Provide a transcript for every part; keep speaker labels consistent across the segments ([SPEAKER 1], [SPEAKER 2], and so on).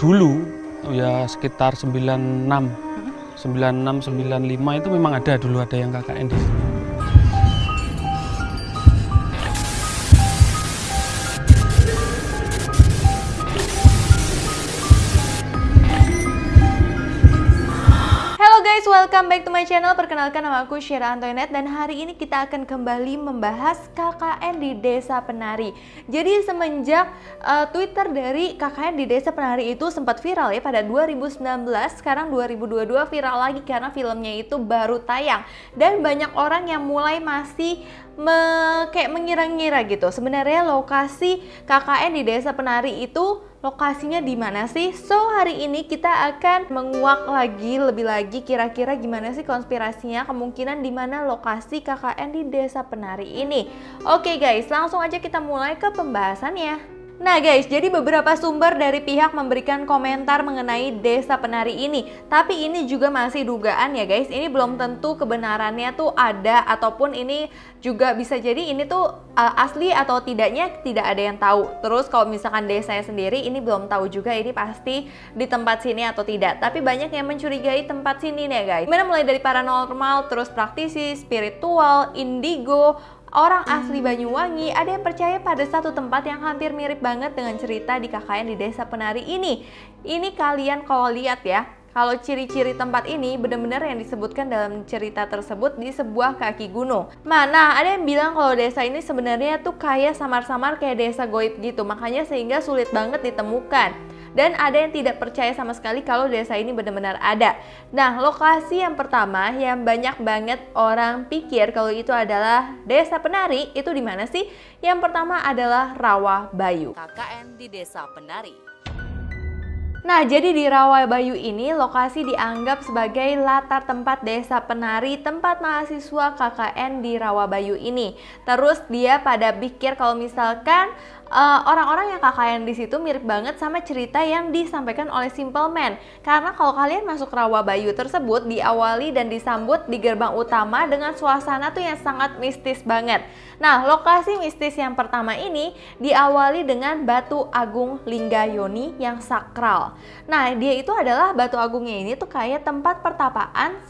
[SPEAKER 1] dulu ya sekitar 96, 95 itu memang ada yang KKN di sini.
[SPEAKER 2] Welcome back to my channel. Perkenalkan, nama aku Syera Antoinette dan hari ini kita akan kembali membahas KKN di Desa Penari. Jadi semenjak Twitter dari KKN di Desa Penari itu sempat viral ya pada 2019, sekarang 2022 viral lagi karena filmnya itu baru tayang dan banyak orang yang mulai masih kayak mengira-ngira gitu. Sebenarnya lokasi KKN di Desa Penari itu lokasinya di mana sih? So, hari ini kita akan menguak lebih lagi kira-kira gimana sih konspirasinya, kemungkinan di mana lokasi KKN di Desa Penari ini. Oke guys, langsung aja kita mulai ke pembahasannya. Nah guys, jadi beberapa sumber dari pihak memberikan komentar mengenai Desa Penari ini. Tapi ini juga masih dugaan ya guys. Ini belum tentu kebenarannya tuh ada, ataupun ini juga bisa jadi ini tuh asli atau tidaknya tidak ada yang tahu. Terus kalau misalkan desanya sendiri ini belum tahu juga ini pasti di tempat sini atau tidak. Tapi banyak yang mencurigai tempat sini nih ya guys. Dimana mulai dari paranormal, terus praktisi, spiritual, indigo, orang asli Banyuwangi, ada yang percaya pada satu tempat yang hampir mirip banget dengan cerita di KKN di Desa Penari ini. Ini kalian kalau lihat ya, kalau ciri-ciri tempat ini benar-benar yang disebutkan dalam cerita tersebut di sebuah kaki gunung. Mana ada yang bilang kalau desa ini sebenarnya tuh kayak samar-samar kayak desa goib gitu, makanya sehingga sulit banget ditemukan. Dan ada yang tidak percaya sama sekali kalau desa ini benar-benar ada. Nah, lokasi yang pertama yang banyak banget orang pikir kalau itu adalah Desa Penari, itu di mana sih? Yang pertama adalah Rawabayu.
[SPEAKER 3] KKN di Desa Penari.
[SPEAKER 2] Nah, jadi di Rawabayu ini lokasi dianggap sebagai latar tempat Desa Penari, tempat mahasiswa KKN di Rawabayu ini. Terus dia pada pikir kalau misalkan orang-orang yang KKN di situ mirip banget sama cerita yang disampaikan oleh Simple Man. Karena kalau kalian masuk Rawabayu tersebut diawali dan disambut di gerbang utama dengan suasana tuh yang sangat mistis banget. Nah, lokasi mistis yang pertama ini diawali dengan Batu Agung Linggayoni yang sakral. Nah, dia itu adalah batu agungnya ini tuh kayak tempat pertapaan,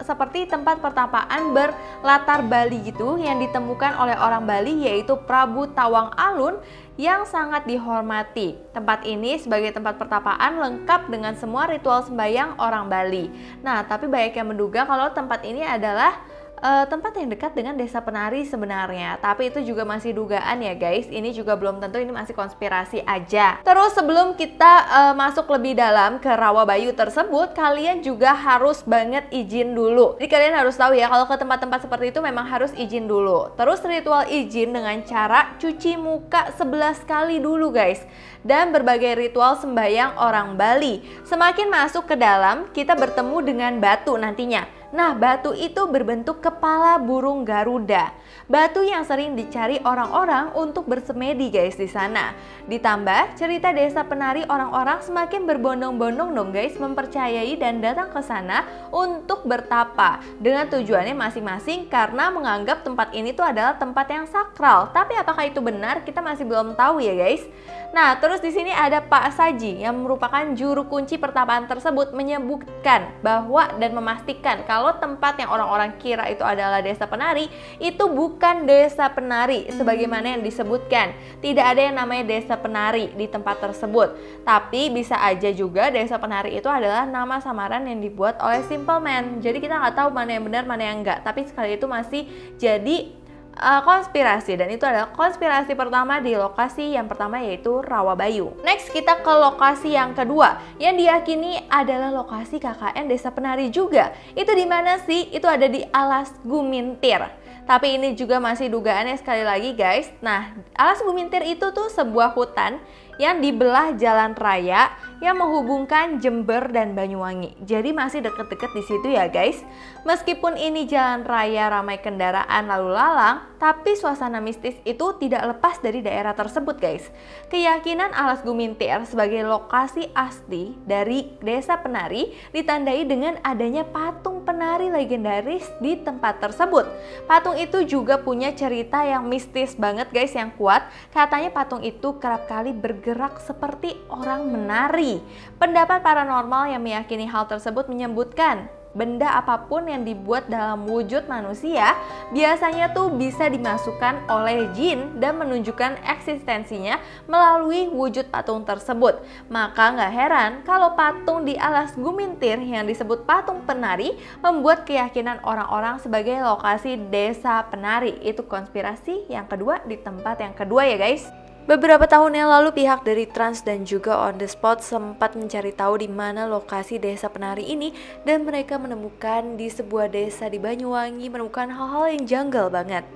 [SPEAKER 2] seperti tempat pertapaan berlatar Bali gitu yang ditemukan oleh orang Bali, yaitu Prabu Tawang Alun yang sangat dihormati. Tempat ini sebagai tempat pertapaan lengkap dengan semua ritual sembahyang orang Bali. Nah, tapi banyak yang menduga kalau tempat ini adalah tempat yang dekat dengan Desa Penari sebenarnya. Tapi itu juga masih dugaan ya guys. Ini juga belum tentu, ini masih konspirasi aja. Terus sebelum kita masuk lebih dalam ke Rawabayu tersebut, kalian juga harus banget izin dulu. Jadi kalian harus tahu ya, kalau ke tempat-tempat seperti itu memang harus izin dulu. Terus ritual izin dengan cara cuci muka 11 kali dulu guys. Dan berbagai ritual sembahyang orang Bali. Semakin masuk ke dalam, kita bertemu dengan batu nantinya. Nah, batu itu berbentuk kepala burung Garuda. Batu yang sering dicari orang-orang untuk bersemedi guys di sana. Ditambah cerita Desa Penari, orang-orang semakin berbondong-bondong dong guys mempercayai dan datang ke sana untuk bertapa dengan tujuannya masing-masing karena menganggap tempat ini tuh adalah tempat yang sakral. Tapi apakah itu benar? Kita masih belum tahu ya guys. Nah, terus di sini ada Pak Saji yang merupakan juru kunci pertapaan tersebut menyebutkan bahwa dan memastikan kalau tempat yang orang-orang kira itu adalah Desa Penari itu bukan Desa Penari sebagaimana yang disebutkan. Tidak ada yang namanya Desa Penari di tempat tersebut. Tapi bisa aja juga Desa Penari itu adalah nama samaran yang dibuat oleh Simple Man. Jadi kita nggak tahu mana yang benar, mana yang enggak. Tapi sekali itu masih jadi konspirasi, dan itu adalah konspirasi pertama di lokasi yang pertama yaitu Rawabayu. Next kita ke lokasi yang kedua yang diyakini adalah lokasi KKN Desa Penari juga. Itu di mana sih? Itu ada di Alas Gumintir. Tapi ini juga masih dugaannya sekali lagi guys. Nah, Alas Gumintir itu tuh sebuah hutan yang dibelah jalan raya yang menghubungkan Jember dan Banyuwangi. Jadi masih deket-deket di situ ya guys. Meskipun ini jalan raya ramai kendaraan lalu lalang, tapi suasana mistis itu tidak lepas dari daerah tersebut guys. Keyakinan Alas Gumintir sebagai lokasi asli dari Desa Penari ditandai dengan adanya patung patung penari legendaris di tempat tersebut. Patung itu juga punya cerita yang mistis banget guys, yang kuat. Katanya patung itu kerap kali bergerak seperti orang menari. Pendapat paranormal yang meyakini hal tersebut menyebutkan benda apapun yang dibuat dalam wujud manusia biasanya tuh bisa dimasukkan oleh jin dan menunjukkan eksistensinya melalui wujud patung tersebut. Maka nggak heran kalau patung di Alas Gumintir yang disebut patung penari membuat keyakinan orang-orang sebagai lokasi desa penari. Itu konspirasi yang kedua di tempat yang kedua ya guys. Beberapa tahun yang lalu pihak dari Trans dan juga On The Spot sempat mencari tahu di mana lokasi desa penari ini, dan mereka menemukan di sebuah desa di Banyuwangi menemukan hal-hal yang janggal banget.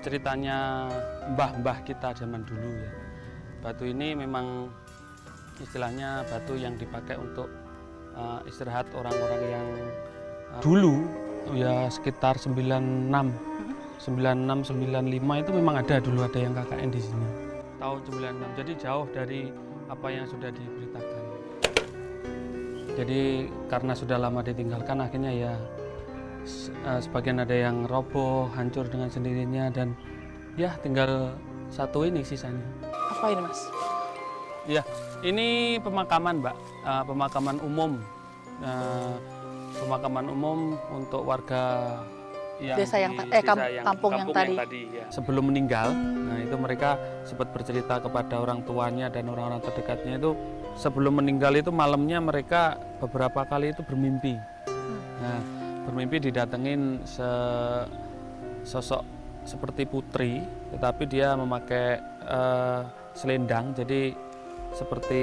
[SPEAKER 1] Ceritanya mbah-mbah kita zaman dulu ya. Batu ini memang istilahnya batu yang dipakai untuk istirahat orang-orang yang dulu ya sekitar 96-95 itu memang ada dulu, ada yang KKN di sini tahun 96. Jadi jauh dari apa yang sudah diberitakan. Jadi karena sudah lama ditinggalkan akhirnya ya sebagian ada yang roboh, hancur dengan sendirinya, dan ya tinggal satu ini sisanya.
[SPEAKER 4] Apa ini mas?
[SPEAKER 1] Ya ini pemakaman Mbak, pemakaman umum. Pemakaman umum untuk warga
[SPEAKER 4] desa yang kampung yang tadi
[SPEAKER 1] ya. Sebelum meninggal, nah itu mereka sempat bercerita kepada orang tuanya dan orang-orang terdekatnya itu sebelum meninggal itu malamnya mereka beberapa kali itu bermimpi. Nah, bermimpi didatengin sosok seperti putri, tetapi dia memakai selendang, jadi seperti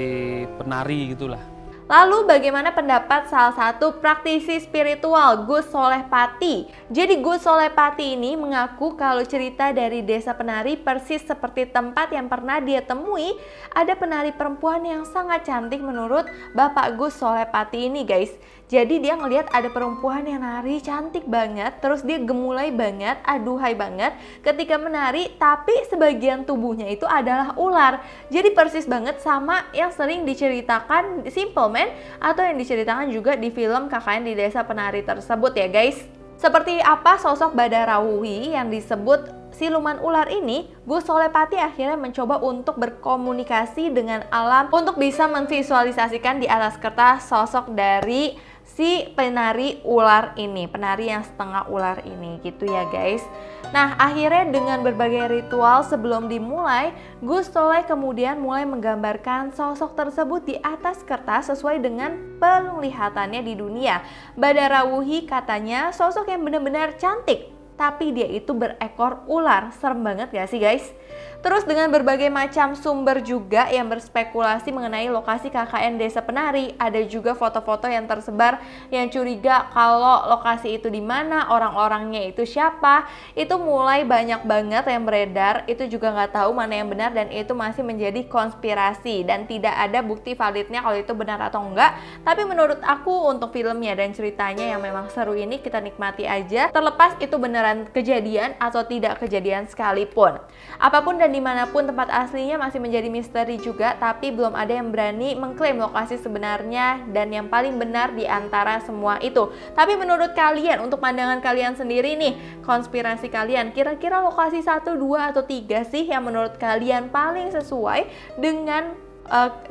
[SPEAKER 1] penari gitulah.
[SPEAKER 2] Lalu bagaimana pendapat salah satu praktisi spiritual, Gus Soleh Pati? Jadi Gus Soleh Pati ini mengaku kalau cerita dari desa penari persis seperti tempat yang pernah dia temui. Ada penari perempuan yang sangat cantik menurut Bapak Gus Soleh Pati ini guys. Jadi dia ngelihat ada perempuan yang nari cantik banget, terus dia gemulai banget, aduhai banget ketika menari, tapi sebagian tubuhnya itu adalah ular. Jadi persis banget sama yang sering diceritakan di Simple Man atau yang diceritakan juga di film KKN di Desa Penari tersebut ya guys. Seperti apa sosok Badarawuhi yang disebut siluman ular ini, Gus Soleh Pati akhirnya mencoba untuk berkomunikasi dengan alam untuk bisa memvisualisasikan di atas kertas sosok dari si penari ular ini, penari yang setengah ular ini gitu ya guys. Nah akhirnya dengan berbagai ritual sebelum dimulai, Gus Soleh kemudian mulai menggambarkan sosok tersebut di atas kertas sesuai dengan penglihatannya di dunia. Badarawuhi katanya sosok yang benar-benar cantik, tapi dia itu berekor ular. Serem banget gak sih guys? Terus dengan berbagai macam sumber juga yang berspekulasi mengenai lokasi KKN Desa Penari, ada juga foto-foto yang tersebar yang curiga kalau lokasi itu di mana, orang-orangnya itu siapa. Itu mulai banyak banget yang beredar, itu juga nggak tahu mana yang benar dan itu masih menjadi konspirasi dan tidak ada bukti validnya kalau itu benar atau enggak. Tapi menurut aku untuk filmnya dan ceritanya yang memang seru ini kita nikmati aja, terlepas itu beneran kejadian atau tidak kejadian sekalipun. Apapun dan dimanapun tempat aslinya masih menjadi misteri juga, tapi belum ada yang berani mengklaim lokasi sebenarnya dan yang paling benar di antara semua itu. Tapi menurut kalian, untuk pandangan kalian sendiri nih, konspirasi kalian, kira-kira lokasi 1, 2, atau 3 sih yang menurut kalian paling sesuai dengan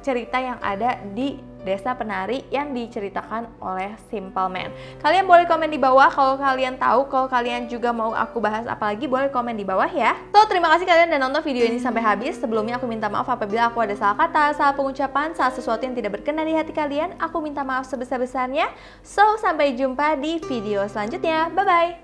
[SPEAKER 2] cerita yang ada di Desa Penari yang diceritakan oleh Simple Man. Kalian boleh komen di bawah kalau kalian tahu, kalau kalian juga mau aku bahas apa lagi, boleh komen di bawah ya. So, terima kasih kalian udah nonton video ini sampai habis. Sebelumnya aku minta maaf apabila aku ada salah kata, salah pengucapan, salah sesuatu yang tidak berkenan di hati kalian. Aku minta maaf sebesar-besarnya. So, sampai jumpa di video selanjutnya. Bye-bye!